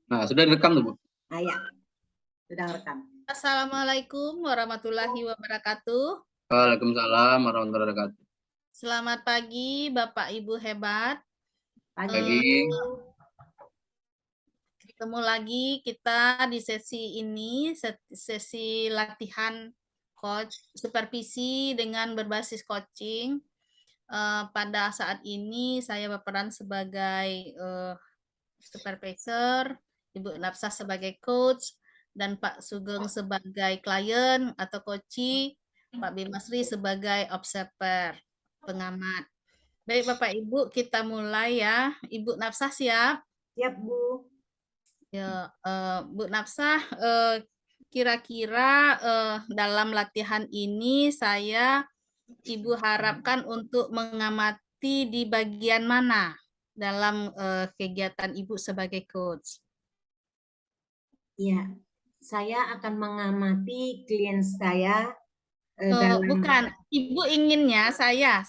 Nah, sudah direkam tuh, Bu? Ah, ya, sudah rekam. Assalamualaikum warahmatullahi wabarakatuh. Waalaikumsalam warahmatullahi wabarakatuh. Selamat pagi, Bapak Ibu hebat. Pagi. Ketemu lagi kita di sesi ini, sesi latihan coach supervisi dengan berbasis coaching. Pada saat ini saya berperan sebagai supervisor, Ibu Nafsah sebagai coach, dan Pak Sugeng sebagai klien atau coachee, Pak Bimasri sebagai observer, pengamat. Baik Bapak Ibu, kita mulai ya. Ibu Nafsah siap? Siap, Bu. Ya, Bu Nafsah, kira-kira dalam latihan ini Ibu harapkan untuk mengamati di bagian mana dalam kegiatan Ibu sebagai coach? Ya, saya akan mengamati klien saya dalam. Bukan, Ibu inginnya saya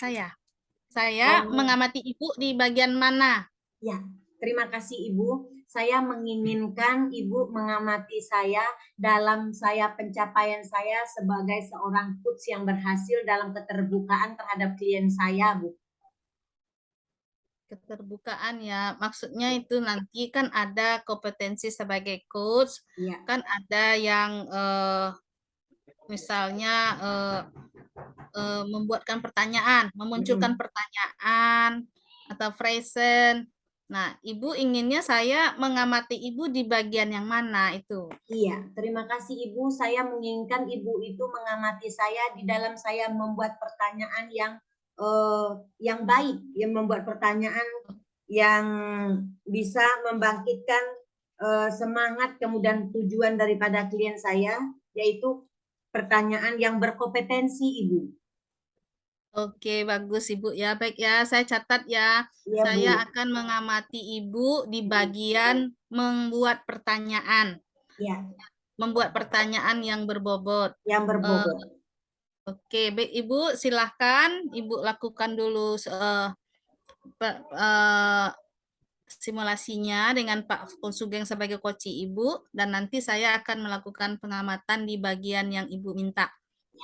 mengamati Ibu di bagian mana? Ya, terima kasih Ibu. Saya menginginkan Ibu mengamati saya dalam pencapaian saya sebagai seorang coach yang berhasil dalam keterbukaan terhadap klien saya, Bu. Keterbukaan ya, maksudnya itu nanti kan ada kompetensi sebagai coach, Ya. kan ada yang misalnya membuatkan pertanyaan, memunculkan pertanyaan atau present. Nah, Ibu inginnya saya mengamati Ibu di bagian yang mana itu? Iya, terima kasih Ibu. Saya menginginkan Ibu itu mengamati saya di dalam saya membuat pertanyaan yang baik, yang membuat pertanyaan yang bisa membangkitkan semangat kemudian tujuan daripada klien saya, yaitu pertanyaan yang berkompetensi, Ibu. Oke, bagus Ibu ya. Baik ya, saya catat ya. Ya, Saya Bu. akan mengamati Ibu di bagian membuat pertanyaan. Ya. Membuat pertanyaan yang berbobot. Yang berbobot. Oke, baik Ibu, silahkan Ibu lakukan dulu simulasinya dengan Pak Sugeng sebagai coach Ibu, dan nanti saya akan melakukan pengamatan di bagian yang Ibu minta,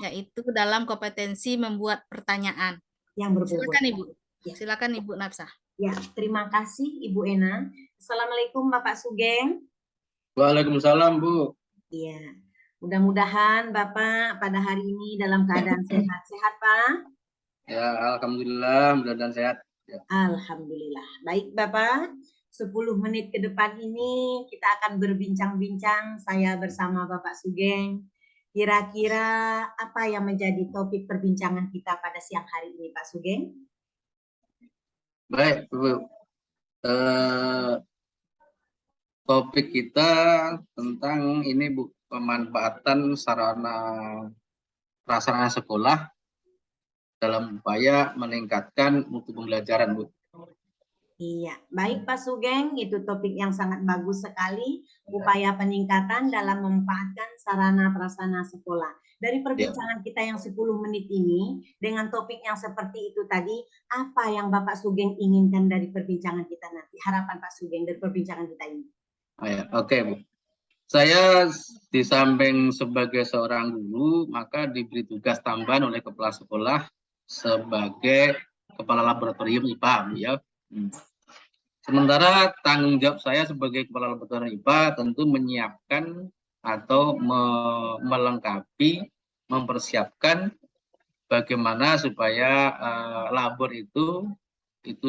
yaitu dalam kompetensi membuat pertanyaan. Yang berbobot. Silakan Ibu. Ya. Silakan Ibu Nafsah. Ya, terima kasih Ibu Ena. Assalamualaikum Bapak Sugeng. Waalaikumsalam, Bu. Iya. Mudah-mudahan Bapak pada hari ini dalam keadaan sehat. Sehat, Pak? Ya, alhamdulillah, mudah-mudahan sehat. Ya. Alhamdulillah. Baik, Bapak. 10 menit ke depan ini kita akan berbincang-bincang saya bersama Bapak Sugeng. Kira-kira apa yang menjadi topik perbincangan kita pada siang hari ini, Pak Sugeng? Baik, Bu. Topik kita tentang ini, Bu, pemanfaatan sarana prasarana sekolah dalam upaya meningkatkan mutu pembelajaran, Bu. Iya, baik Pak Sugeng, itu topik yang sangat bagus sekali, upaya peningkatan dalam memanfaatkan sarana prasarana sekolah. Dari perbincangan kita yang 10 menit ini, dengan topik yang seperti itu tadi, apa yang Bapak Sugeng inginkan dari perbincangan kita nanti? Harapan Pak Sugeng dari perbincangan kita ini. Oh, ya. Oke, Bu. Saya di samping sebagai seorang guru, maka diberi tugas tambahan oleh kepala sekolah sebagai kepala laboratorium IPA, Bu, ya. Sementara tanggung jawab saya sebagai kepala laboratorium IPA tentu menyiapkan atau melengkapi, mempersiapkan bagaimana supaya labor itu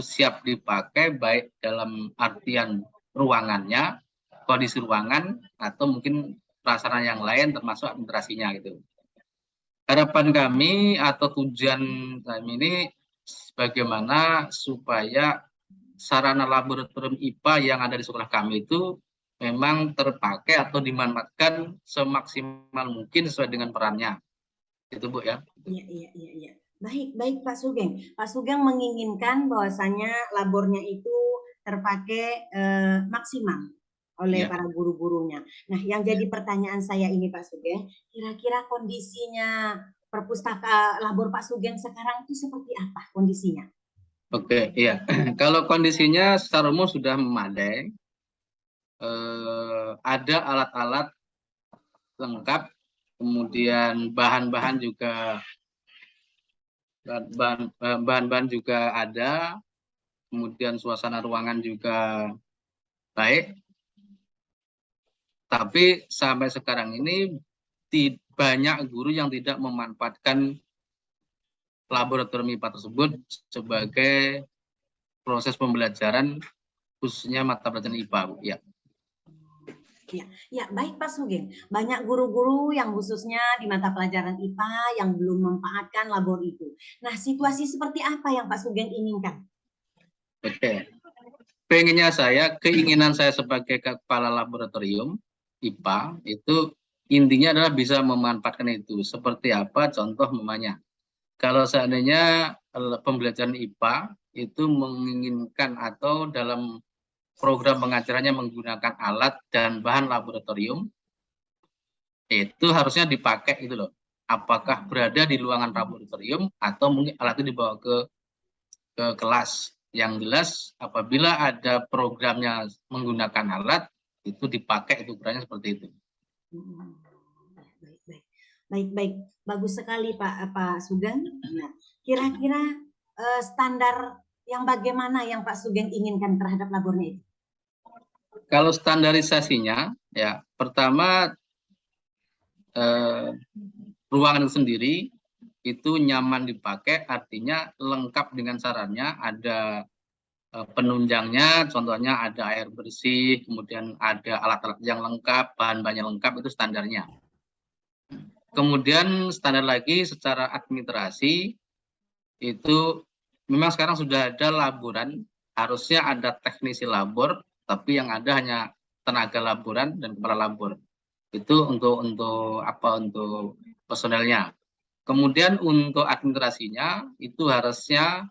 siap dipakai baik dalam artian ruangannya, kondisi ruangan, atau mungkin prasarana yang lain termasuk administrasinya gitu. Harapan kami atau tujuan kami ini bagaimana supaya sarana laboratorium IPA yang ada di sekolah kami itu memang terpakai atau dimanfaatkan semaksimal mungkin sesuai dengan perannya. Itu, Bu, ya. Iya. Baik Pak Sugeng. Pak Sugeng menginginkan bahwasanya labornya itu terpakai maksimal oleh para guru-gurunya. Nah, yang jadi pertanyaan saya ini Pak Sugeng, kira-kira kondisinya labor Pak Sugeng sekarang itu seperti apa kondisinya? Oke, iya. Kalau kondisinya secara umum sudah memadai, ada alat-alat lengkap, kemudian bahan-bahan juga bahan-bahan juga ada, kemudian suasana ruangan juga baik. Tapi sampai sekarang ini banyak guru yang tidak memanfaatkan laboratorium IPA tersebut sebagai proses pembelajaran, khususnya mata pelajaran IPA, Bu. Ya. Ya, baik Pak Sugeng. Banyak guru-guru yang khususnya di mata pelajaran IPA yang belum memanfaatkan labor itu. Nah, situasi seperti apa yang Pak Sugeng inginkan? Oke. Keinginan saya sebagai kepala laboratorium IPA itu intinya adalah bisa memanfaatkan itu. Seperti apa? Contoh namanya. Kalau seandainya pembelajaran IPA itu menginginkan atau dalam program pengajarannya menggunakan alat dan bahan laboratorium, itu harusnya dipakai itu loh. Apakah berada di ruangan laboratorium atau mungkin alat itu dibawa ke kelas. Yang jelas apabila ada programnya menggunakan alat, itu dipakai, itu ukurannya seperti itu. Baik. Bagus sekali Pak Sugeng. Nah, kira-kira standar yang bagaimana yang Pak Sugeng inginkan terhadap labornya itu? Kalau standarisasinya, ya pertama ruangan itu sendiri itu nyaman dipakai, artinya lengkap dengan sarannya, ada penunjangnya, contohnya ada air bersih, kemudian ada alat-alat yang lengkap, bahan-bahannya lengkap, itu standarnya. Kemudian standar lagi secara administrasi, itu memang sekarang sudah ada laboran, harusnya ada teknisi labor, tapi yang ada hanya tenaga laboran dan kepala labor. Itu untuk personelnya. Kemudian untuk administrasinya itu harusnya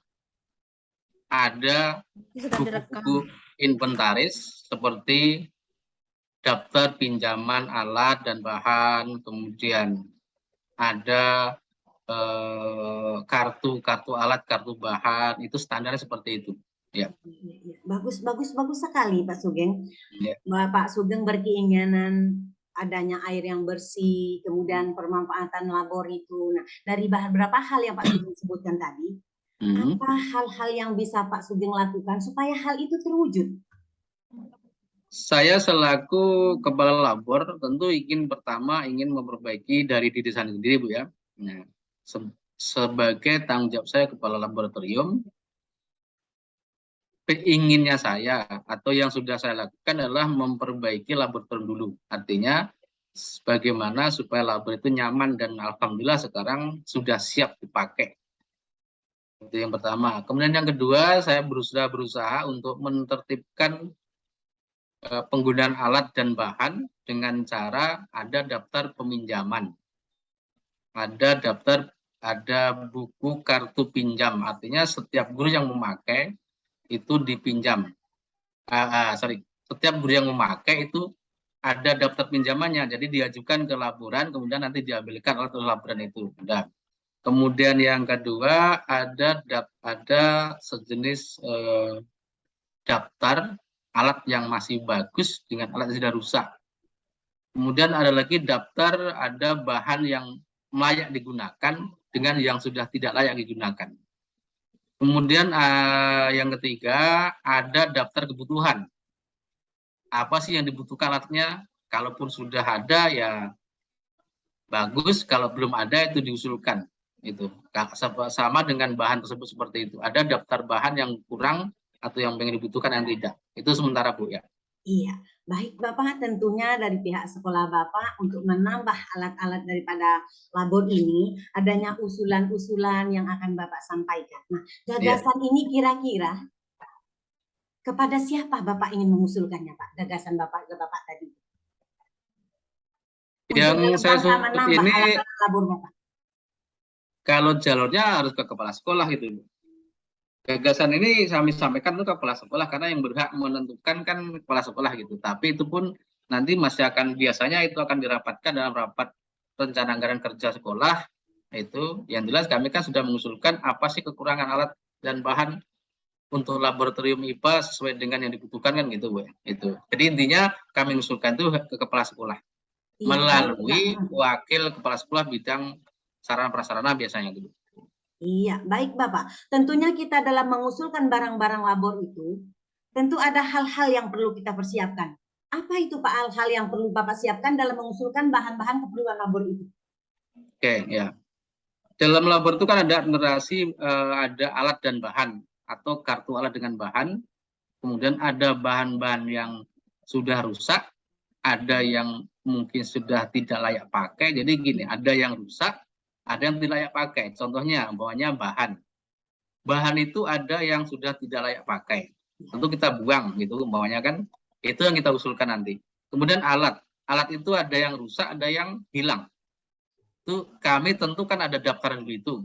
ada buku-buku inventaris seperti daftar pinjaman alat dan bahan, kemudian ada kartu alat, kartu bahan, itu standarnya seperti itu. Ya. Bagus sekali Pak Sugeng. Ya. Pak Sugeng berkeinginan adanya air yang bersih, kemudian pemanfaatan labor itu. Nah, dari berapa hal yang Pak Sugeng sebutkan tadi, apa hal-hal yang bisa Pak Sugeng lakukan supaya hal itu terwujud? Saya selaku kepala labor tentu pertama ingin memperbaiki dari diri saya sendiri, Bu ya. Nah, sebagai tanggung jawab saya kepala laboratorium, inginnya saya atau yang sudah saya lakukan adalah memperbaiki laboratorium dulu. Artinya bagaimana supaya labor itu nyaman, dan alhamdulillah sekarang sudah siap dipakai. Itu yang pertama. Kemudian yang kedua, saya berusaha untuk menertibkan penggunaan alat dan bahan dengan cara ada daftar peminjaman. Ada buku kartu pinjam, artinya setiap guru yang memakai itu dipinjam. Setiap guru yang memakai itu ada daftar pinjamannya, jadi diajukan ke laboran, kemudian nanti diambilkan alat laboran itu. Udah. Kemudian yang kedua ada sejenis daftar alat yang masih bagus dengan alat yang sudah rusak. Kemudian ada lagi daftar ada bahan yang layak digunakan dengan yang sudah tidak layak digunakan. Kemudian yang ketiga ada daftar kebutuhan. Apa sih yang dibutuhkan alatnya? Kalaupun sudah ada ya bagus, kalau belum ada itu diusulkan. Itu sama dengan bahan tersebut seperti itu. Ada daftar bahan yang kurang atau yang pengen dibutuhkan yang tidak. Itu sementara, Bu ya. Iya, baik Bapak, tentunya dari pihak sekolah Bapak untuk menambah alat-alat daripada labor ini, adanya usulan-usulan yang akan Bapak sampaikan. Nah, gagasan ini kira-kira kepada siapa Bapak ingin mengusulkannya, Pak? Gagasan Bapak ke Bapak tadi. Yang saya sebut ini, labor Bapak. kalau jalurnya harus ke kepala sekolah gitu. Gagasan ini kami sampaikan itu ke kepala sekolah karena yang berhak menentukan kan kepala sekolah gitu. Tapi itu pun nanti biasanya itu akan dirapatkan dalam rapat rencana anggaran kerja sekolah. Itu yang jelas kami kan sudah mengusulkan apa sih kekurangan alat dan bahan untuk laboratorium IPA sesuai dengan yang dibutuhkan kan gitu, Bu. Itu. Jadi intinya kami usulkan itu ke kepala sekolah Iya, melalui baik, Pak. wakil kepala sekolah bidang sarana prasarana biasanya gitu. Iya, baik Bapak. Tentunya kita dalam mengusulkan barang-barang labor itu, tentu ada hal-hal yang perlu kita persiapkan. Apa itu Pak hal-hal yang perlu Bapak siapkan dalam mengusulkan bahan-bahan keperluan labor itu? Oke, ya. Dalam labor itu kan ada generasi, ada alat dan bahan atau kartu alat dengan bahan. Kemudian ada bahan-bahan yang sudah rusak, ada yang mungkin sudah tidak layak pakai. Jadi gini, ada yang rusak, ada yang tidak layak pakai. Contohnya, umpamanya bahan. Bahan itu ada yang sudah tidak layak pakai. Tentu kita buang gitu, umpamanya kan. Itu yang kita usulkan nanti. Kemudian alat. Alat itu ada yang rusak, ada yang hilang. Itu kami tentu kan ada daftar dulu itu.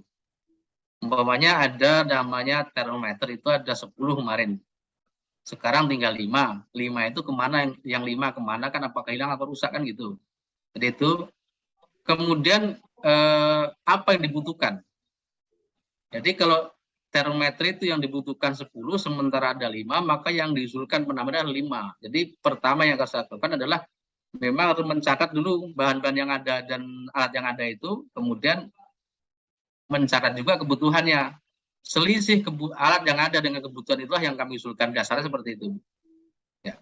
Umpamanya ada namanya termometer, itu ada 10 kemarin. Sekarang tinggal 5. 5 itu kemana, yang 5 kemana kan, apakah hilang apa rusak kan gitu. Jadi itu. Kemudian apa yang dibutuhkan. Jadi kalau termometer itu yang dibutuhkan 10, sementara ada 5, maka yang diusulkan penambahan 5. Jadi pertama yang saya lakukan adalah memang harus mencatat dulu bahan-bahan yang ada dan alat yang ada itu, kemudian mencatat juga kebutuhannya. Selisih alat yang ada dengan kebutuhan itulah yang kami usulkan, dasarnya seperti itu. Ya.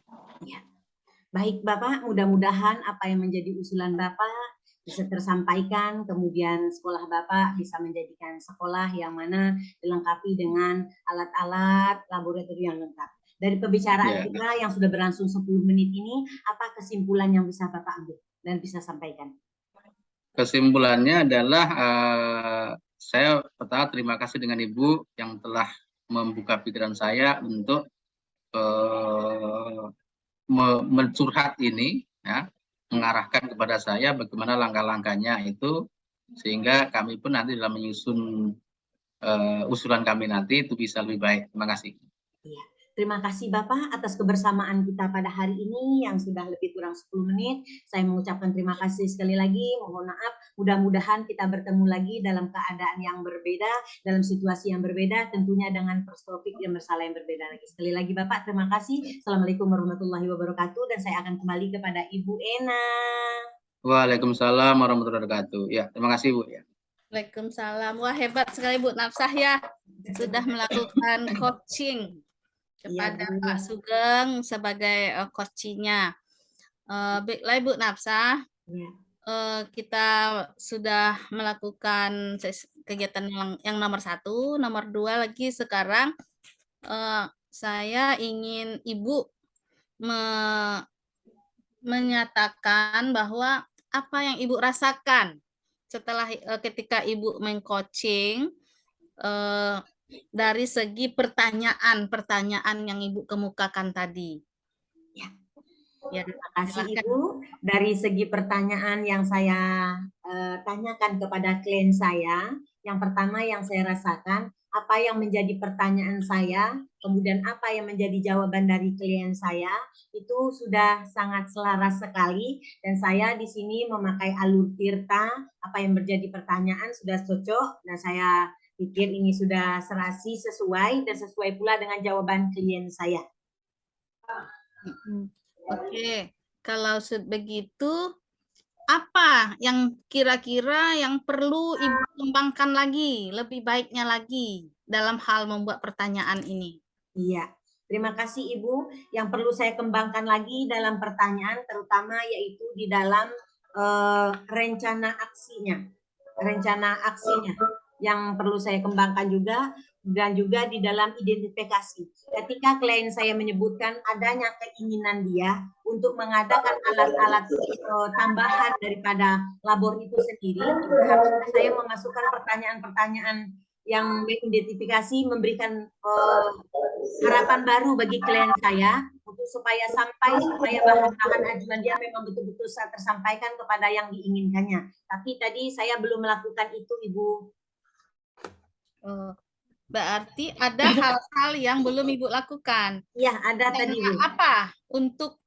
Baik Bapak, mudah-mudahan apa yang menjadi usulan Bapak bisa tersampaikan, kemudian sekolah Bapak bisa menjadikan sekolah yang mana dilengkapi dengan alat-alat laboratorium yang lengkap. Dari pembicaraan kita yang sudah berlangsung 10 menit ini, apa kesimpulan yang bisa Bapak ambil dan bisa sampaikan? Kesimpulannya adalah saya pertama terima kasih dengan Ibu yang telah membuka pikiran saya untuk mencurhat ini, ya, mengarahkan kepada saya bagaimana langkah-langkahnya itu, sehingga kami pun nanti dalam menyusun usulan kami nanti itu bisa lebih baik. Terima kasih. Iya. Terima kasih Bapak atas kebersamaan kita pada hari ini yang sudah lebih kurang 10 menit. Saya mengucapkan terima kasih sekali lagi. Mohon maaf, mudah-mudahan kita bertemu lagi dalam keadaan yang berbeda, dalam situasi yang berbeda, tentunya dengan perspektif dan masalah yang berbeda lagi. Sekali lagi Bapak, terima kasih. Assalamualaikum warahmatullahi wabarakatuh. Dan saya akan kembali kepada Ibu Ena. Waalaikumsalam warahmatullahi wabarakatuh. Ya, terima kasih Bu. Ya. Waalaikumsalam. Wah, hebat sekali Bu Nafsah ya. Sudah melakukan coaching kepada Pak Sugeng sebagai coachingnya. Baiklah Ibu Nafsah, kita sudah melakukan kegiatan yang nomor 1, nomor 2 lagi sekarang saya ingin Ibu menyatakan bahwa apa yang Ibu rasakan setelah ketika Ibu meng-coaching dari segi pertanyaan-pertanyaan yang Ibu kemukakan tadi. Ya, terima kasih Ibu. Dari segi pertanyaan yang saya tanyakan kepada klien saya, yang pertama yang saya rasakan, apa yang menjadi pertanyaan saya, kemudian apa yang menjadi jawaban dari klien saya, itu sudah sangat selaras sekali, dan saya di sini memakai alur Tirta, apa yang menjadi pertanyaan sudah cocok, dan saya pikir ini sudah serasi sesuai, dan sesuai pula dengan jawaban klien saya. Oke, kalau begitu, apa yang kira-kira yang perlu Ibu kembangkan lagi, lebih baiknya lagi dalam hal membuat pertanyaan ini? Iya, terima kasih Ibu. Yang perlu saya kembangkan lagi dalam pertanyaan, terutama yaitu di dalam rencana aksinya. Rencana aksinya yang perlu saya kembangkan juga, dan juga di dalam identifikasi. Ketika klien saya menyebutkan adanya keinginan dia untuk mengadakan alat-alat tambahan daripada labor itu sendiri, harusnya saya memasukkan pertanyaan-pertanyaan yang mengidentifikasi, memberikan harapan baru bagi klien saya untuk supaya bahan-bahan ajuan dia memang betul-betul tersampaikan kepada yang diinginkannya. Tapi tadi saya belum melakukan itu, Ibu. Berarti ada hal-hal yang belum Ibu lakukan. Iya, ada tadi, Bu. Apa untuk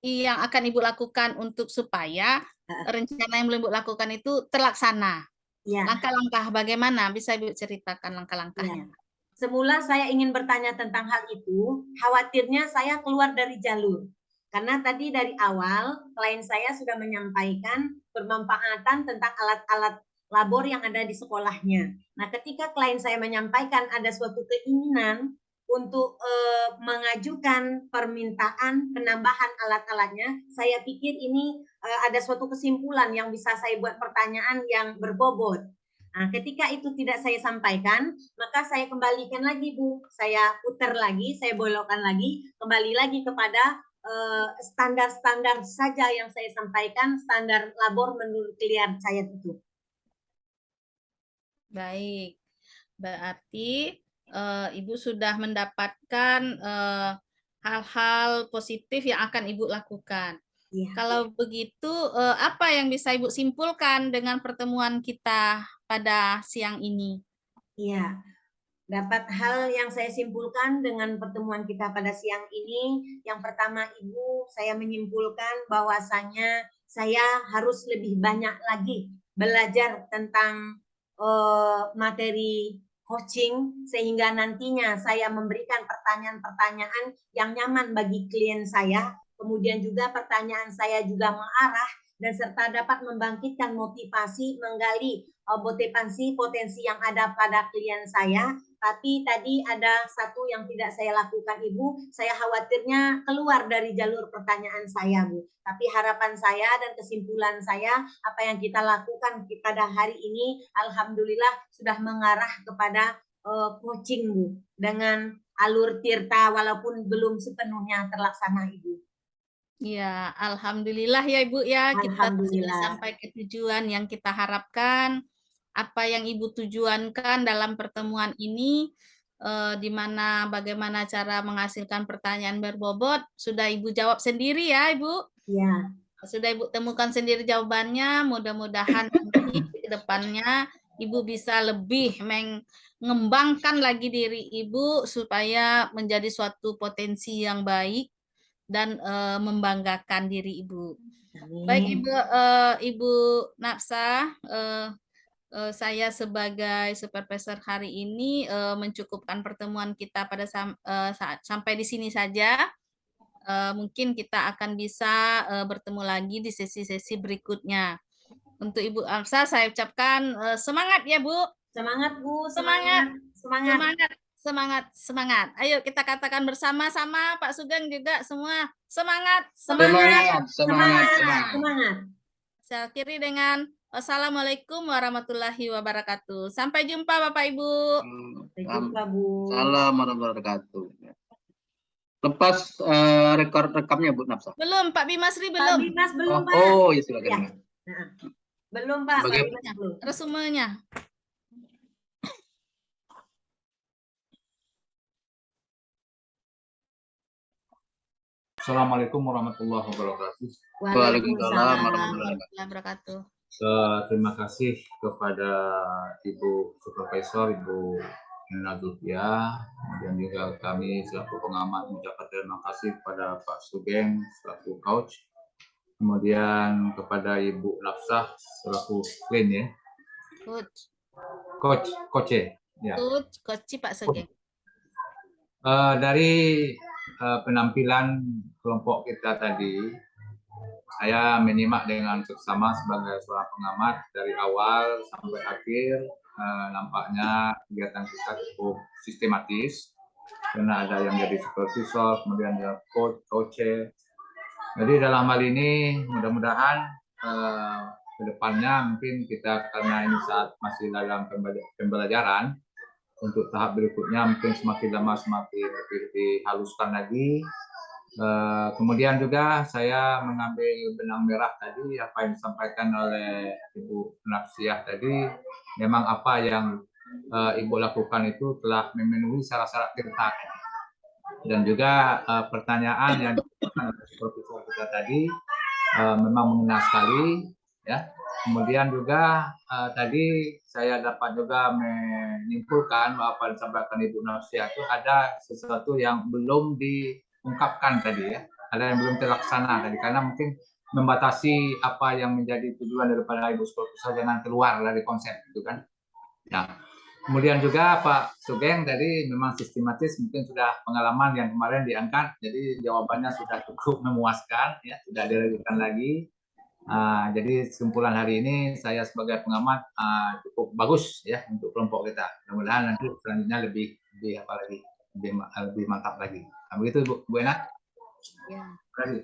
yang akan Ibu lakukan untuk supaya rencana yang belum Ibu lakukan itu terlaksana? Ya. Langkah-langkah bagaimana? Bisa Ibu ceritakan langkah-langkahnya? semula saya ingin bertanya tentang hal itu, khawatirnya saya keluar dari jalur. Karena tadi dari awal klien saya sudah menyampaikan bermanfaatan tentang alat-alat labor yang ada di sekolahnya. Nah, ketika klien saya menyampaikan ada suatu keinginan untuk mengajukan permintaan penambahan alat-alatnya, saya pikir ini ada suatu kesimpulan yang bisa saya buat pertanyaan yang berbobot. Nah, ketika itu tidak saya sampaikan, maka saya kembalikan lagi, Bu. Saya putar lagi, saya bolokkan lagi, kembali lagi kepada standar-standar saja yang saya sampaikan, standar labor menurut klien saya itu. Baik, berarti Ibu sudah mendapatkan hal-hal positif yang akan Ibu lakukan. Iya. Kalau begitu, apa yang bisa Ibu simpulkan dengan pertemuan kita pada siang ini? Iya, dapat hal yang saya simpulkan dengan pertemuan kita pada siang ini. Yang pertama, Ibu, saya menyimpulkan bahwasanya saya harus lebih banyak lagi belajar tentang materi coaching sehingga nantinya saya memberikan pertanyaan-pertanyaan yang nyaman bagi klien saya. Kemudian juga pertanyaan saya juga mengarah dan serta dapat membangkitkan motivasi menggali potensi yang ada pada klien saya. Tapi tadi ada satu yang tidak saya lakukan, Ibu. Saya khawatirnya keluar dari jalur pertanyaan saya, Bu. Tapi harapan saya dan kesimpulan saya, apa yang kita lakukan pada hari ini, alhamdulillah sudah mengarah kepada coaching, Bu. Dengan alur tirta walaupun belum sepenuhnya terlaksana, Ibu. Ya, alhamdulillah ya Ibu ya, kita sudah sampai ke tujuan yang kita harapkan. Apa yang Ibu tujuankan dalam pertemuan ini, di mana bagaimana cara menghasilkan pertanyaan berbobot, sudah Ibu jawab sendiri ya Ibu? Ya. Sudah Ibu temukan sendiri jawabannya, mudah-mudahan nanti ke depannya Ibu bisa lebih mengembangkan lagi diri Ibu supaya menjadi suatu potensi yang baik dan membanggakan diri Ibu. Amin. Baik Ibu Nafsa, saya sebagai supervisor hari ini mencukupkan pertemuan kita pada sampai di sini saja. Mungkin kita akan bisa bertemu lagi di sesi-sesi berikutnya. Untuk Ibu Nafsa saya ucapkan semangat ya Bu. Semangat Bu, Semangat. semangat. Semangat. Semangat, semangat. Ayo kita katakan bersama-sama, Pak Sugeng juga semua. Semangat, Semangat, semangat, semangat. Semangat. Saya akhiri dengan wassalamualaikum warahmatullahi wabarakatuh. Sampai jumpa Bapak Ibu. Sampai jumpa Bu. Salam warahmatullahi wabarakatuh. Lepas rekamnya Bu Nafsa. Belum, Pak Bimasri Pak belum. Bimas belum, Pak. Oh, ya silakan. Ya. Belum, Pak. Resumenya. Assalamualaikum warahmatullahi wabarakatuh. Waalaikumsalam warahmatullahi wabarakatuh. Terima kasih kepada Ibu Supervisor, Ibu Nina Zulfia, kemudian juga kami selaku pengamat mengucapkan terima kasih kepada Pak Sugeng selaku coach, kemudian kepada Ibu Nafsah selaku clean ya. Coach ya. Coach Pak Sugeng. Dari penampilan kelompok kita tadi, saya menyimak dengan seksama sebagai seorang pengamat dari awal sampai akhir. Nampaknya kegiatan kita cukup sistematis karena ada yang jadi supervisor, kemudian ada coach. Jadi dalam hal ini mudah-mudahan ke depannya mungkin kita, karena ini saat masih dalam pembelajaran, untuk tahap berikutnya mungkin semakin lama semakin lebih dihaluskan lagi. Kemudian juga saya mengambil benang merah tadi apa yang disampaikan oleh Ibu Nafsiah tadi. Memang apa yang Ibu lakukan itu telah memenuhi syarat-syarat tirta. Dan juga pertanyaan yang profesor kita tadi memang mengena sekali ya. Kemudian juga tadi saya dapat juga menyimpulkan bahwa apa yang disampaikan Ibu Nafsiah itu ada sesuatu yang belum diungkapkan tadi ya, ada yang belum terlaksana tadi karena mungkin membatasi apa yang menjadi tujuan daripada Ibu Supervisor jangan keluar dari konsep itu kan. Nah, Kemudian juga Pak Sugeng tadi memang sistematis, mungkin sudah pengalaman yang kemarin diangkat, jadi jawabannya sudah cukup memuaskan, ya, tidak diragukan lagi. Jadi kesimpulan hari ini saya sebagai pengamat cukup bagus ya untuk kelompok kita. Mudah-mudahan nanti selanjutnya lebih lebih mantap lagi. Begitu Bu Ena. Ya. Terima kasih.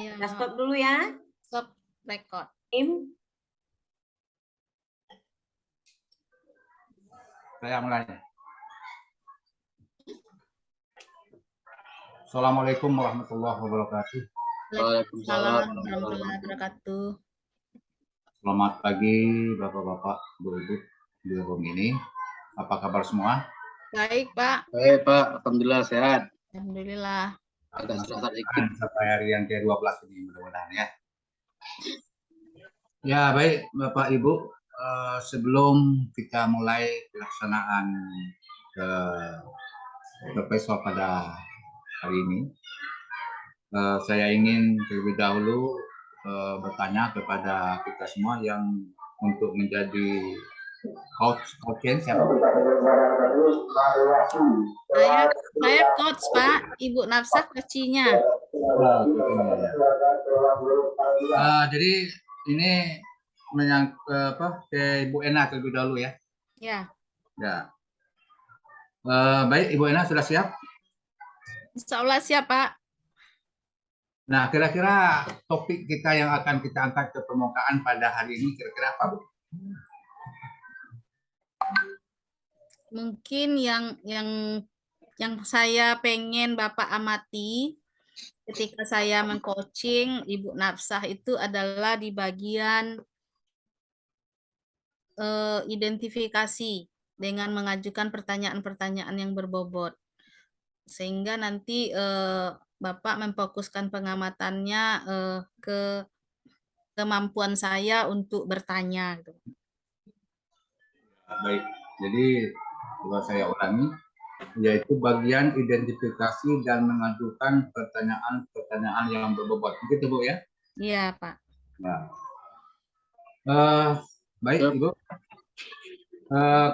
Ya, Kita stop dulu ya. stop record. Im. Saya mulai. Assalamualaikum warahmatullahi wabarakatuh. Waalaikumsalam warahmatullahi wabarakatuh. Selamat pagi Bapak-bapak, Ibu-ibu di room ini. Apa kabar semua? Baik, Pak. Baik Pak, alhamdulillah sehat. Alhamdulillah. Agak susah sedikit. Sampai hari yang ke-12 ini mudah-mudahan ya. Ya baik Bapak Ibu, sebelum kita mulai pelaksanaan profesor pada hari ini, saya ingin terlebih dahulu bertanya kepada kita semua yang untuk menjadi coach siapa? Saya coach, Pak. Ibu Nafsah coachnya. Jadi ini ke Ibu Ena terlebih dahulu ya. Ya. Ya. Baik, Ibu Ena sudah siap? Insya Allah siap, Pak. Nah, kira-kira topik kita yang akan kita angkat ke permukaan pada hari ini kira-kira apa, Bu? Mungkin yang saya pengen Bapak amati ketika saya mengcoaching Ibu Nafsah itu adalah di bagian identifikasi dengan mengajukan pertanyaan-pertanyaan yang berbobot. Sehingga nanti Bapak memfokuskan pengamatannya ke kemampuan saya untuk bertanya. Baik, jadi coba saya ulangi, yaitu bagian identifikasi dan mengajukan pertanyaan-pertanyaan yang berbobot. Begitu Bu ya? Iya Pak. Nah. Baik Ibu,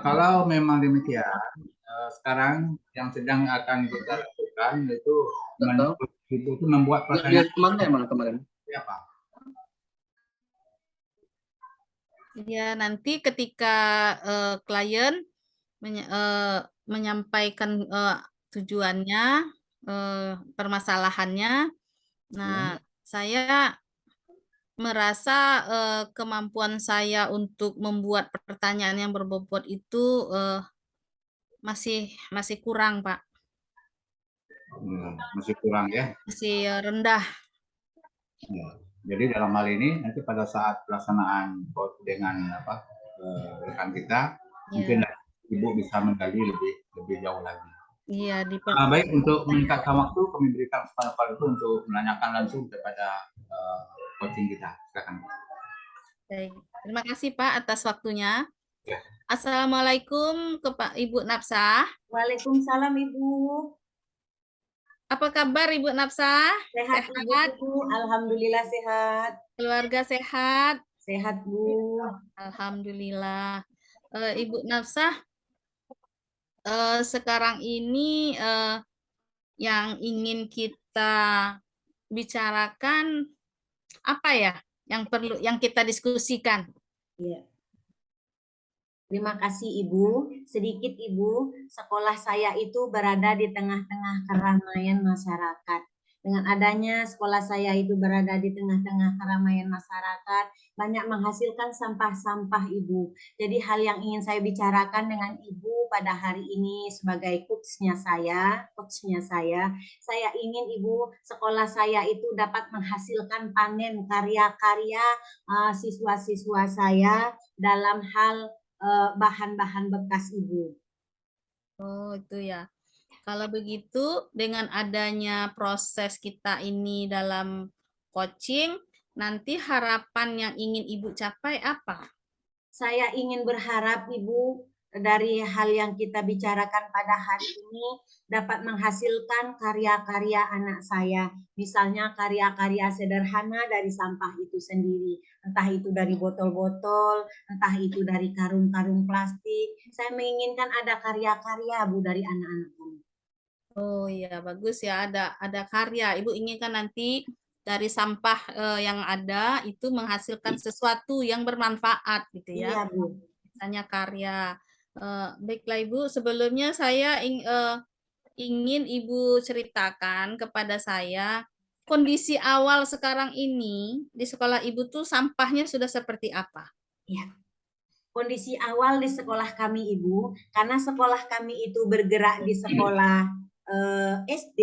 kalau memang demikian, sekarang yang sedang akan kita lakukan itu membuat pertanyaan. Mana kemarin? Apa? Ya, nanti ketika klien menyampaikan tujuannya, permasalahannya, nah saya merasa kemampuan saya untuk membuat pertanyaan yang berbobot itu masih kurang, Pak. Masih kurang ya? Masih rendah. Ya. Jadi dalam hal ini nanti pada saat pelaksanaan dengan rekan kita, mungkin Ibu bisa menggali lebih jauh lagi. Iya. Baik, untuk meningkatkan waktu, kami berikan kesempatan itu untuk menanyakan langsung kepada coaching kita. Silakan. Baik. Terima kasih Pak atas waktunya. Ya. Assalamualaikum Ibu Nafsah. Waalaikumsalam Ibu. Apa kabar Ibu Nafsah? Sehat Ibu. Alhamdulillah sehat. Keluarga sehat? Sehat Bu. Alhamdulillah. Ibu Nafsah, sekarang ini yang ingin kita bicarakan apa ya? Yang kita diskusikan? Iya. Terima kasih Ibu. Sedikit Ibu, sekolah saya itu berada di tengah-tengah keramaian masyarakat. Dengan adanya sekolah saya itu berada di tengah-tengah keramaian masyarakat, banyak menghasilkan sampah-sampah Ibu. Jadi hal yang ingin saya bicarakan dengan Ibu pada hari ini sebagai coachnya saya ingin Ibu, sekolah saya itu dapat menghasilkan panen karya-karya siswa-siswa saya dalam hal bahan-bahan bekas Ibu. Oh, itu ya. Kalau begitu, dengan adanya proses kita ini dalam coaching, nanti harapan yang ingin Ibu capai apa? Saya ingin berharap Ibu, dari hal yang kita bicarakan pada hari ini dapat menghasilkan karya-karya anak saya. Misalnya karya-karya sederhana dari sampah itu sendiri. Entah itu dari botol-botol, entah itu dari karung-karung plastik. Saya menginginkan ada karya-karya, Bu, dari anak-anak kami. Oh iya, bagus ya, ada karya. Ibu inginkan nanti dari sampah yang ada itu menghasilkan sesuatu yang bermanfaat gitu ya. Iya, Bu. Misalnya karya. Baiklah Ibu, sebelumnya saya ingin Ibu ceritakan kepada saya kondisi awal sekarang ini di sekolah Ibu tuh sampahnya sudah seperti apa? Ya. Kondisi awal di sekolah kami, Ibu, karena sekolah kami itu bergerak di sekolah SD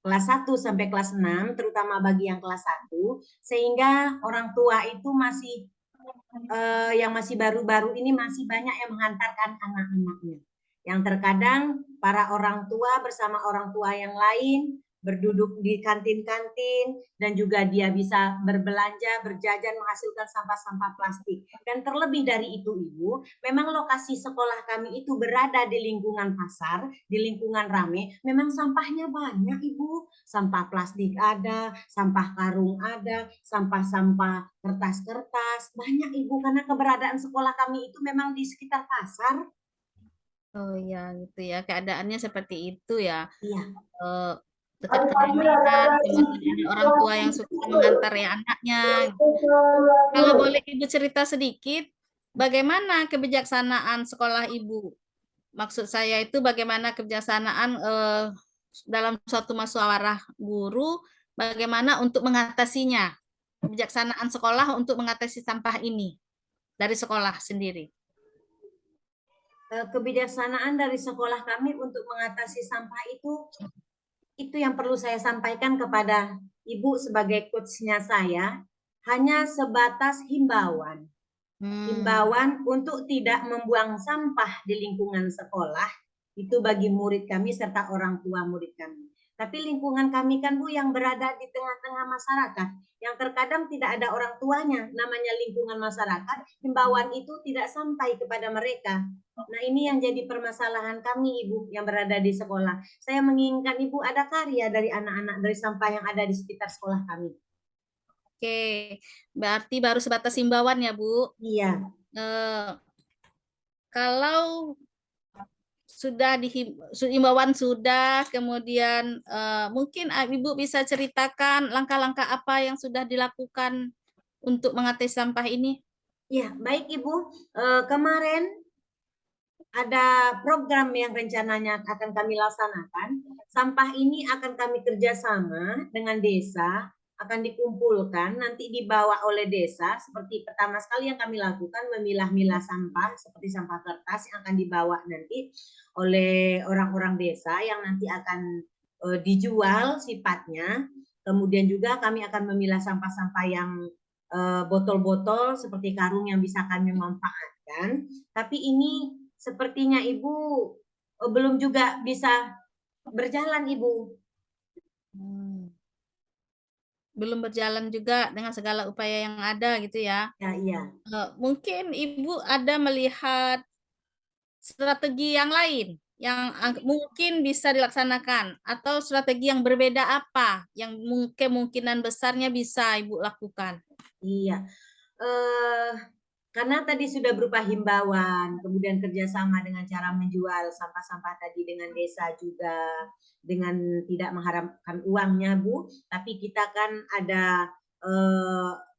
kelas 1 sampai kelas 6, terutama bagi yang kelas 1, sehingga orang tua itu masih yang masih baru-baru ini masih banyak yang menghantarkan anak-anaknya. Yang terkadang para orang tua bersama orang tua yang lain berduduk di kantin-kantin dan juga dia bisa berbelanja, berjajan, menghasilkan sampah-sampah plastik. Dan terlebih dari itu, Ibu, memang lokasi sekolah kami itu berada di lingkungan pasar, di lingkungan rame, memang sampahnya banyak, Ibu. Sampah plastik ada, sampah karung ada, sampah-sampah kertas-kertas, banyak, Ibu, karena keberadaan sekolah kami itu memang di sekitar pasar. Oh ya, gitu ya. Keadaannya seperti itu ya. Iya. Dekat keramaian, kemudian ada orang tua yang suka mengantar ya anaknya. Kalau boleh Ibu cerita sedikit, bagaimana kebijaksanaan sekolah Ibu? Maksud saya itu bagaimana kebijaksanaan dalam suatu musyawarah guru, bagaimana untuk mengatasinya? Kebijaksanaan sekolah untuk mengatasi sampah ini dari sekolah sendiri. Kebijaksanaan dari sekolah kami untuk mengatasi sampah itu yang perlu saya sampaikan kepada Ibu sebagai coachnya saya, hanya sebatas himbauan. Himbauan untuk tidak membuang sampah di lingkungan sekolah, itu bagi murid kami serta orang tua murid kami. Tapi lingkungan kami kan, Bu, yang berada di tengah-tengah masyarakat, yang terkadang tidak ada orang tuanya, namanya lingkungan masyarakat, himbauan itu tidak sampai kepada mereka. Nah, ini yang jadi permasalahan kami, Ibu, yang berada di sekolah. Saya menginginkan, Ibu, ada karya dari anak-anak, dari sampah yang ada di sekitar sekolah kami. Oke, berarti baru sebatas himbauan ya, Bu? Iya. Kalau sudah himbauan sudah, kemudian mungkin Ibu bisa ceritakan langkah-langkah apa yang sudah dilakukan untuk mengatasi sampah ini? Ya, baik Ibu. Kemarin ada program yang rencananya akan kami laksanakan. Sampah ini akan kami kerjasama dengan desa, akan dikumpulkan, nanti dibawa oleh desa. Seperti pertama sekali yang kami lakukan, memilah-milah sampah, seperti sampah kertas yang akan dibawa nanti oleh orang-orang desa yang nanti akan dijual sifatnya. Kemudian juga kami akan memilah sampah-sampah yang botol-botol seperti karung yang bisa kami manfaatkan. Tapi ini sepertinya Ibu belum juga bisa berjalan, Ibu. Belum berjalan juga dengan segala upaya yang ada gitu ya. Ya, iya. Mungkin Ibu ada melihat strategi yang lain yang mungkin bisa dilaksanakan atau strategi yang berbeda apa yang kemungkinan besarnya bisa Ibu lakukan? Iya. Karena tadi sudah berupa himbauan, kemudian kerjasama dengan cara menjual sampah-sampah tadi dengan desa juga, dengan tidak mengharapkan uangnya, Bu, tapi kita kan ada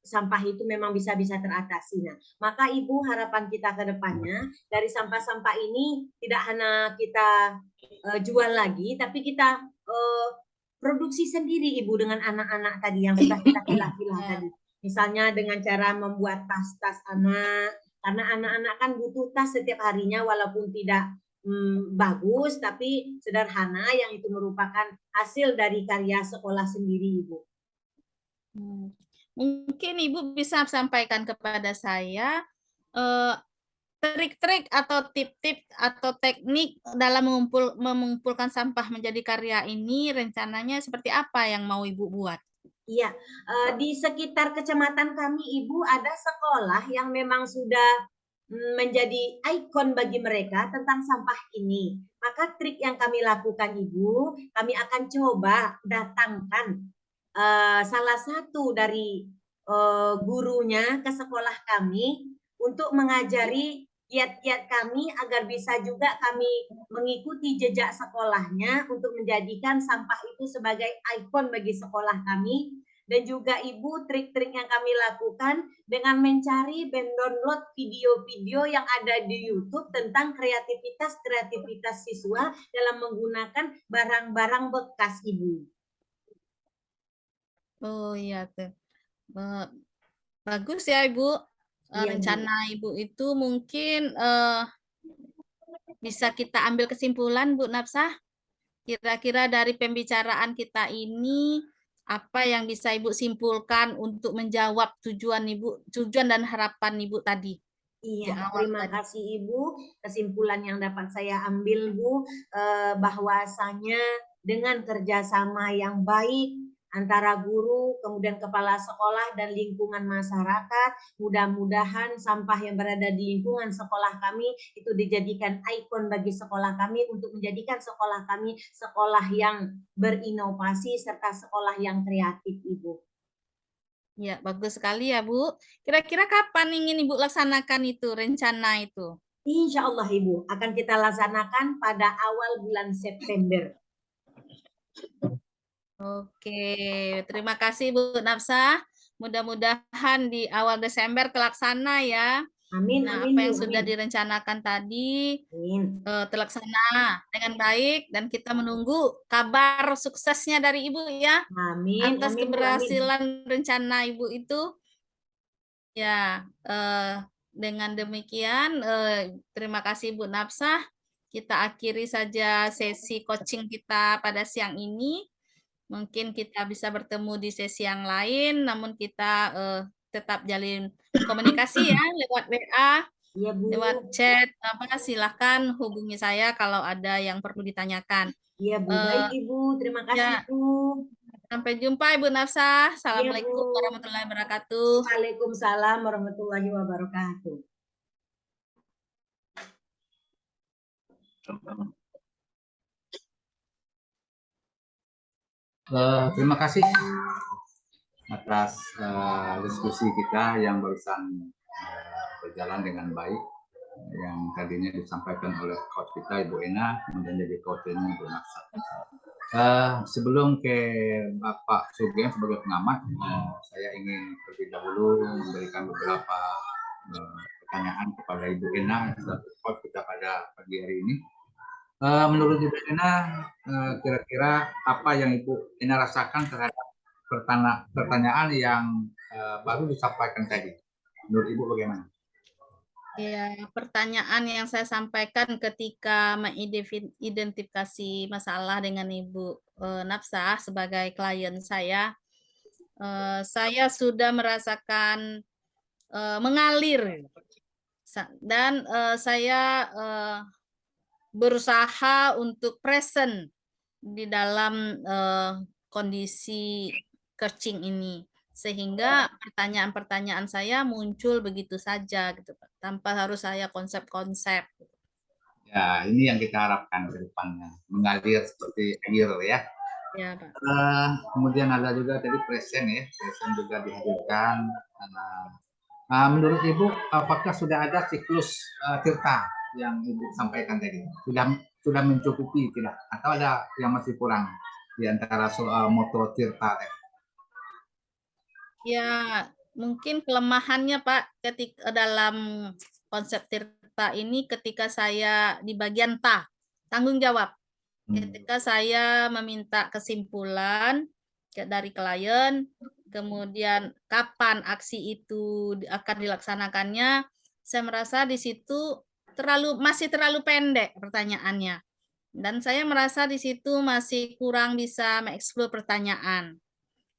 sampah itu memang bisa teratasi. Nah, maka Ibu, harapan kita ke depannya dari sampah-sampah ini tidak hanya kita jual lagi, tapi kita produksi sendiri, Ibu, dengan anak-anak tadi yang sudah kita pilah-pilah tadi. Misalnya dengan cara membuat tas-tas anak, karena anak-anak kan butuh tas setiap harinya walaupun tidak bagus, tapi sederhana yang itu merupakan hasil dari karya sekolah sendiri, Ibu. Mungkin Ibu bisa sampaikan kepada saya trik-trik atau tip-tip atau teknik dalam mengumpulkan sampah menjadi karya ini rencananya seperti apa yang mau Ibu buat? Iya, di sekitar kecamatan kami, Ibu, ada sekolah yang memang sudah menjadi ikon bagi mereka tentang sampah ini. Maka trik yang kami lakukan Ibu, kami akan coba datangkan salah satu dari gurunya ke sekolah kami untuk mengajari kiat-kiat kami agar bisa juga kami mengikuti jejak sekolahnya untuk menjadikan sampah itu sebagai ikon bagi sekolah kami. Dan juga Ibu, trik-trik yang kami lakukan dengan mencari dan download video-video yang ada di YouTube tentang kreativitas siswa dalam menggunakan barang-barang bekas Ibu. Oh iya tuh. Bagus ya Ibu. Iya, Bu. Rencana Ibu itu mungkin bisa kita ambil kesimpulan Bu Nafsah. Kira-kira dari pembicaraan kita ini apa yang bisa Ibu simpulkan untuk menjawab tujuan dan harapan Ibu tadi? Iya, terima kasih Ibu. Kesimpulan yang dapat saya ambil Bu, bahwasanya dengan kerjasama yang baik antara guru, kemudian kepala sekolah dan lingkungan masyarakat, mudah-mudahan sampah yang berada di lingkungan sekolah kami itu dijadikan ikon bagi sekolah kami untuk menjadikan sekolah kami sekolah yang berinovasi serta sekolah yang kreatif Ibu. Ya, bagus sekali ya Bu. Kira-kira kapan ingin Ibu laksanakan itu, rencana itu? Insya Allah Ibu, akan kita laksanakan pada awal bulan September. Oke, terima kasih Bu Nafsah. Mudah-mudahan di awal Desember terlaksana ya. Amin, Nah, amin, apa yang Bu, sudah amin. direncanakan tadi Amin. terlaksana dengan baik dan kita menunggu kabar suksesnya dari Ibu ya Amin, atas amin, Bu, amin. keberhasilan rencana Ibu itu. Ya, dengan demikian terima kasih Bu Nafsah. Kita akhiri saja sesi coaching kita pada siang ini. Mungkin kita bisa bertemu di sesi yang lain, namun kita tetap jalin komunikasi ya lewat WA, Iya, Bu. lewat chat, silahkan hubungi saya kalau ada yang perlu ditanyakan. Iya, Bu. Baik, Ibu. Terima kasih, Ya. Bu. Sampai jumpa Ibu Nafsah. Iya, Assalamualaikum Bu. warahmatullahi wabarakatuh. Waalaikumsalam warahmatullahi wabarakatuh. Terima kasih atas diskusi kita yang barusan berjalan dengan baik, yang tadinya disampaikan oleh coach kita Ibu Ena, kemudian jadi coachnya Ibu Nafsah. Sebelum ke Bapak Sugeng sebagai pengamat, saya ingin terlebih dahulu memberikan beberapa pertanyaan kepada Ibu Ena selaku coach kita pada pagi hari ini. Menurut Ibu Ena, kira-kira apa yang Ibu Ena rasakan terhadap pertanyaan yang baru disampaikan tadi? Menurut Ibu bagaimana? Ya, pertanyaan yang saya sampaikan ketika mengidentifikasi masalah dengan Ibu Nafsah sebagai klien saya sudah merasakan mengalir dan saya berusaha untuk present di dalam kondisi coaching ini, sehingga pertanyaan-pertanyaan saya muncul begitu saja gitu Pak, tanpa harus saya konsep-konsep. Ya, ini yang kita harapkan ke depannya, mengalir seperti air ya. Ya Pak. Kemudian ada juga tadi present ya, present juga dihadirkan. Menurut Ibu, apakah sudah ada siklus tirta yang Ibu sampaikan tadi? Sudah mencukupi tidak? Atau ada yang masih kurang di antara soal moto tirta tadi? Ya, mungkin kelemahannya Pak ketika dalam konsep tirta ini ketika saya di bagian tanggung jawab. Ketika saya meminta kesimpulan dari klien, kemudian kapan aksi itu akan dilaksanakannya, saya merasa di situ masih terlalu pendek pertanyaannya. Dan saya merasa di situ masih kurang bisa mengeksplor pertanyaan.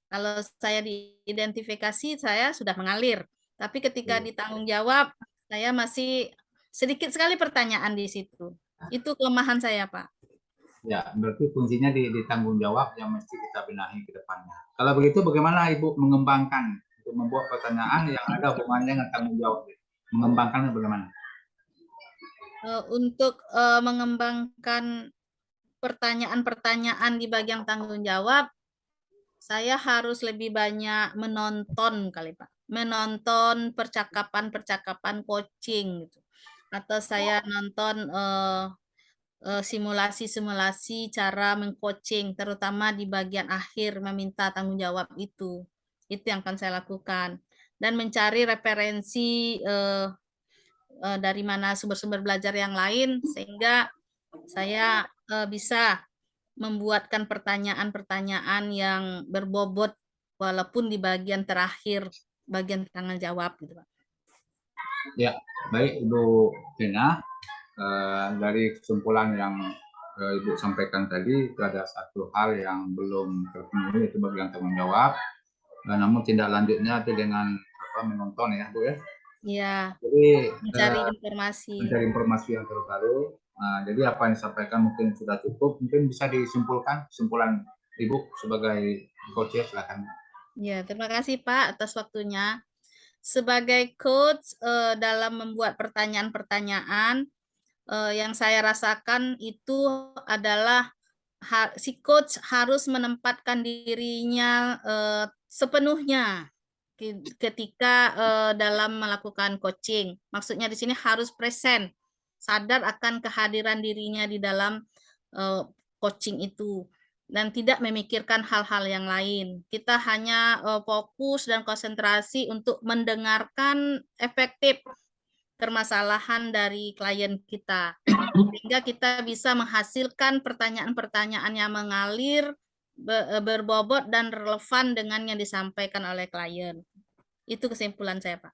Kalau saya diidentifikasi, saya sudah mengalir. Tapi ketika ditanggung jawab, saya masih sedikit sekali pertanyaan di situ. Itu kelemahan saya, Pak. Ya, berarti fungsinya ditanggung jawab yang mesti kita benahi ke depannya. Kalau begitu, bagaimana Ibu mengembangkan untuk membuat pertanyaan yang ada hubungannya dengan tanggung jawab? Mengembangkannya bagaimana? Untuk mengembangkan pertanyaan-pertanyaan di bagian tanggung jawab, saya harus lebih banyak menonton kali Pak. Menonton percakapan-percakapan coaching gitu. Atau saya nonton simulasi-simulasi cara mengcoaching, terutama di bagian akhir meminta tanggung jawab itu. Itu yang akan saya lakukan. Dan mencari referensi dari mana sumber-sumber belajar yang lain, sehingga saya bisa membuatkan pertanyaan-pertanyaan yang berbobot walaupun di bagian terakhir, bagian tanggung jawab gitu Pak. Ya, baik Ibu Dina. Dari kesimpulan yang Ibu sampaikan tadi, itu ada satu hal yang belum terpenuhi, itu bagian tanggung jawab. Namun tindak lanjutnya itu dengan menonton ya Bu ya. Iya, Jadi mencari informasi. mencari informasi yang terbaru. Jadi apa yang disampaikan mungkin sudah cukup, mungkin bisa disimpulkan kesimpulan Ibu sebagai coach ya, silakan. Ya, terima kasih Pak atas waktunya. Sebagai coach dalam membuat pertanyaan-pertanyaan, yang saya rasakan itu adalah si coach harus menempatkan dirinya sepenuhnya ketika dalam melakukan coaching. Maksudnya di sini harus present, sadar akan kehadiran dirinya di dalam coaching itu, dan tidak memikirkan hal-hal yang lain. Kita hanya fokus dan konsentrasi untuk mendengarkan efektif permasalahan dari klien kita, sehingga kita bisa menghasilkan pertanyaan-pertanyaan yang mengalir, berbobot dan relevan dengan yang disampaikan oleh klien. Itu kesimpulan saya, Pak.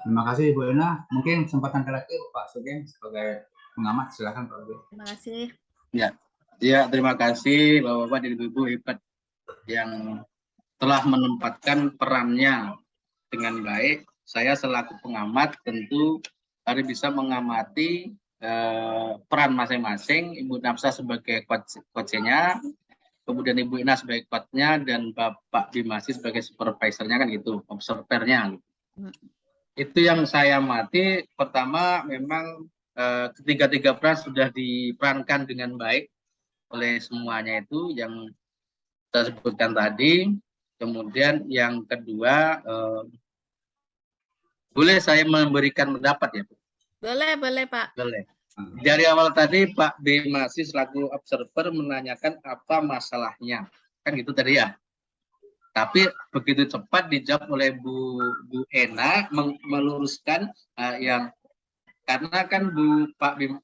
Terima kasih Bu Ena. Mungkin kesempatan terakhir Pak Sugeng sebagai pengamat, silakan Pak Sugeng. Terima kasih. Ya, terima kasih Bapak-bapak dan Ibu-ibu hebat yang telah menempatkan perannya dengan baik. Saya selaku pengamat tentu harus bisa mengamati peran masing-masing. Ibu Nafsa sebagai coach-nya, kemudian Ibu Ina sebagai coach-nya, dan Bapak Bimasi sebagai supervisornya kan gitu, observernya. Itu yang saya amati. Pertama, memang ketiga-tiga peran sudah diperankan dengan baik oleh semuanya itu yang saya sebutkan tadi. Kemudian yang kedua, boleh saya memberikan pendapat ya? Boleh Pak. Boleh. Dari awal tadi Pak B masih selaku observer menanyakan apa masalahnya, kan gitu tadi ya. Tapi begitu cepat dijawab oleh Bu Ena meluruskan yang karena kan Pak Bim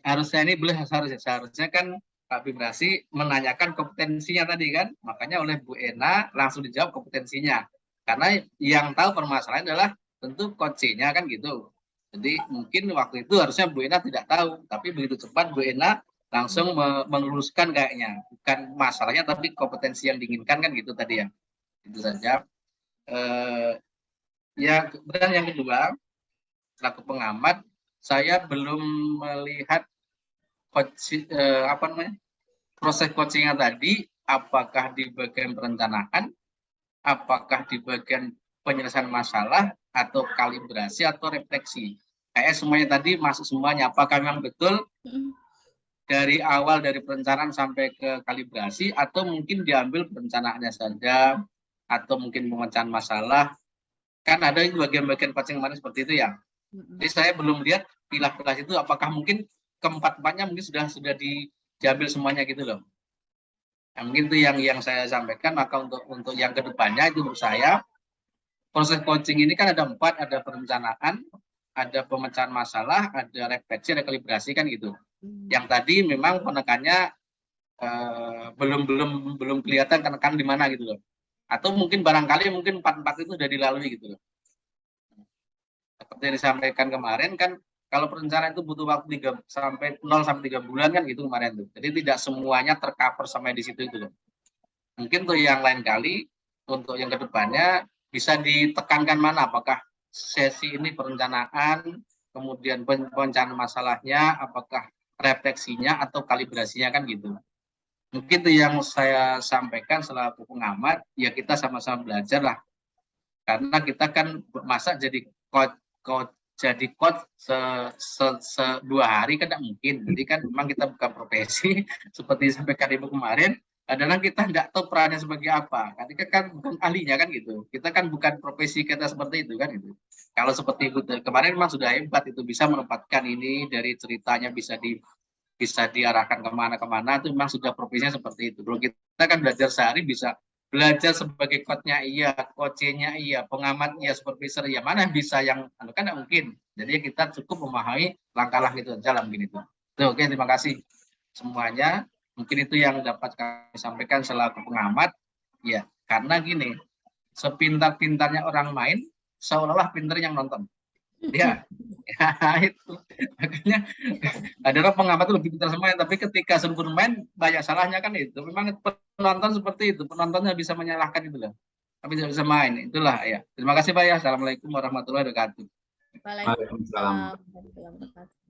harusnya ini boleh seharusnya kan Pak Bimrasi menanyakan kompetensinya tadi kan, makanya oleh Bu Ena langsung dijawab kompetensinya, karena yang tahu permasalahan adalah tentu coach-nya kan gitu. Jadi mungkin waktu itu harusnya Bu Ena tidak tahu, tapi begitu cepat Bu Ena langsung meluruskan kayaknya, bukan masalahnya tapi kompetensi yang diinginkan kan gitu tadi ya. Itu saja. Ya, kemudian yang kedua, selaku pengamat, saya belum melihat proses coaching-nya tadi, apakah di bagian perencanaan, apakah di bagian penyelesaian masalah, atau kalibrasi, atau refleksi. Kayak semuanya tadi masuk semuanya. Apakah memang betul dari awal dari perencanaan sampai ke kalibrasi, atau mungkin diambil perencanaannya saja, atau mungkin pemecahan masalah. Kan ada bagian-bagian coaching kemarin seperti itu ya. Jadi saya belum lihat pilah-pilah itu apakah mungkin keempat-empatnya mungkin sudah diambil semuanya gitu loh. Nah, mungkin itu yang saya sampaikan. Maka untuk yang kedepannya itu menurut saya proses coaching ini kan ada 4, ada perencanaan, ada pemecahan masalah, ada refleksi, ada kalibrasi kan gitu. Yang tadi memang penekannya belum kelihatan tekan di mana gitu loh. Atau mungkin barangkali 4 itu sudah dilalui gitu loh. Seperti yang disampaikan kemarin kan, kalau perencanaan itu butuh waktu 0 sampai 3 bulan kan gitu kemarin tuh. Jadi tidak semuanya tercover sampai di situ itu loh. Mungkin tuh yang lain kali untuk yang kedepannya bisa ditekankan mana, apakah sesi ini perencanaan, kemudian perencanaan masalahnya, apakah refleksinya atau kalibrasinya kan gitu. Mungkin itu yang saya sampaikan selaku pengamat, ya kita sama-sama belajar lah. Karena kita kan masa jadi jadi coach dua hari kan tidak mungkin. Jadi kan memang kita bukan profesi seperti sampaikan Ibu kemarin, adalah kita nggak tahu perannya sebagai apa. Ketika kan bukan ahlinya kan gitu. Kita kan bukan profesi kita seperti itu kan itu. Kalau seperti itu kemarin memang sudah hebat itu bisa menempatkan ini dari ceritanya bisa diarahkan kemana-kemana itu memang sudah profesinya seperti itu. Kalau kita kan belajar sehari bisa belajar sebagai coach-nya iya, coach-nya iya, pengamat iya, supervisor iya, mana bisa yang kan tidak mungkin. Jadi kita cukup memahami langkah-langkah itu saja mungkin itu. Oke, terima kasih semuanya. Mungkin itu yang dapat kami sampaikan selaku pengamat. Ya, karena gini, sepintar-pintarnya orang main, seolah-olah pintar yang nonton. Ya, itu makanya adalah pengamat itu lebih pintar semuanya, tapi ketika suruh bermain banyak salahnya kan itu. Memang penonton seperti itu, penontonnya bisa menyalahkan itu loh, tapi tidak bisa main. Itulah ya. Terima kasih Pak ya. Assalamualaikum warahmatullahi wabarakatuh. Waalaikumsalam warahmatullahi wabarakatuh.